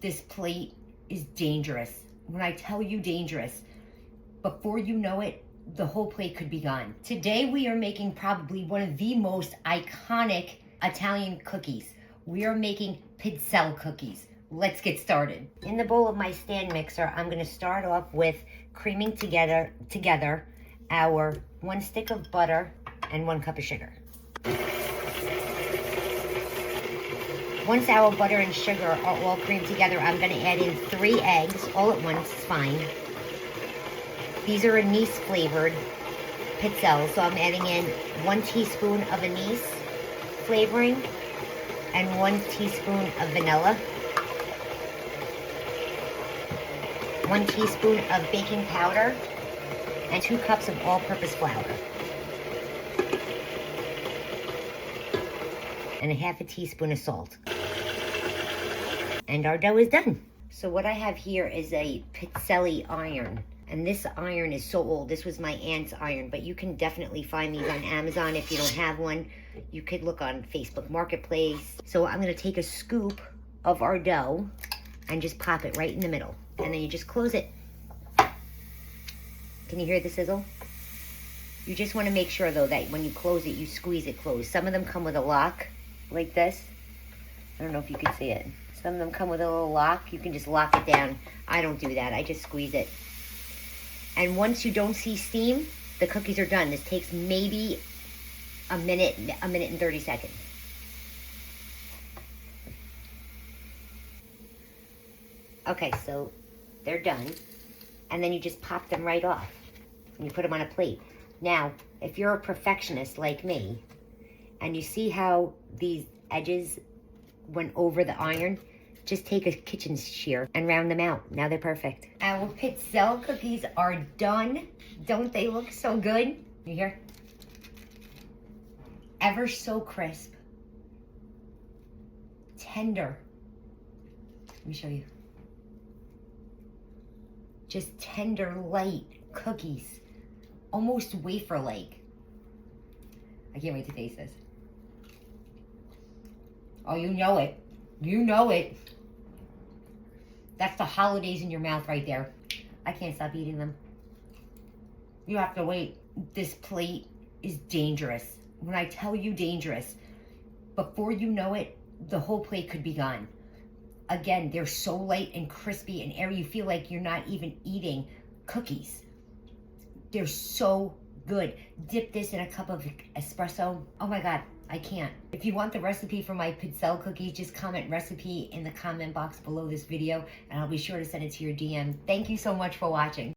This plate is dangerous. When I tell you dangerous, before you know it, the whole plate could be gone. Today we are making probably one of the most iconic Italian cookies. We are making Pizzelle cookies. Let's get started. In the bowl of my stand mixer, I'm gonna start off with creaming together our 1 stick of butter and 1 cup of sugar. Once our butter and sugar are all creamed together, I'm gonna add in 3 eggs, all at once is fine. These are anise flavored Pizzelle, so I'm adding in 1 teaspoon of anise flavoring and 1 teaspoon of vanilla, 1 teaspoon of baking powder, and 2 cups of all-purpose flour. And a half a teaspoon of salt. And our dough is done. So what I have here is a Pizzelle iron. And this iron is so old. This was my aunt's iron, but you can definitely find these on Amazon. If you don't have one, you could look on Facebook Marketplace. So I'm gonna take a scoop of our dough and just pop it right in the middle. And then you just close it. Can you hear the sizzle? You just wanna make sure though that when you close it, you squeeze it closed. Some of them come with a lock like this. I don't know if you can see it. Some of them come with a little lock. You can just lock it down. I don't do that, I just squeeze it. And once you don't see steam, the cookies are done. This takes maybe a minute and 30 seconds. Okay, so they're done. And then you just pop them right off. And you put them on a plate. Now, if you're a perfectionist like me, and you see how these edges went over the iron, just take a kitchen shear and round them out. Now they're perfect. Our Pizzelle cookies are done. Don't they look so good? You hear? Ever so crisp. Tender. Let me show you. Just tender, light cookies. Almost wafer-like. I can't wait to taste this. Oh, you know it. You know it. That's the holidays in your mouth right there. I can't stop eating them. You have to wait. This plate is dangerous. When I tell you dangerous, before you know it, the whole plate could be gone. Again, they're so light and crispy and airy, you feel like you're not even eating cookies. They're so good. Dip this in a cup of espresso. Oh my God, I can't. If you want the recipe for my Pizzelle cookies, just comment recipe in the comment box below this video and I'll be sure to send it to your DM. Thank you so much for watching.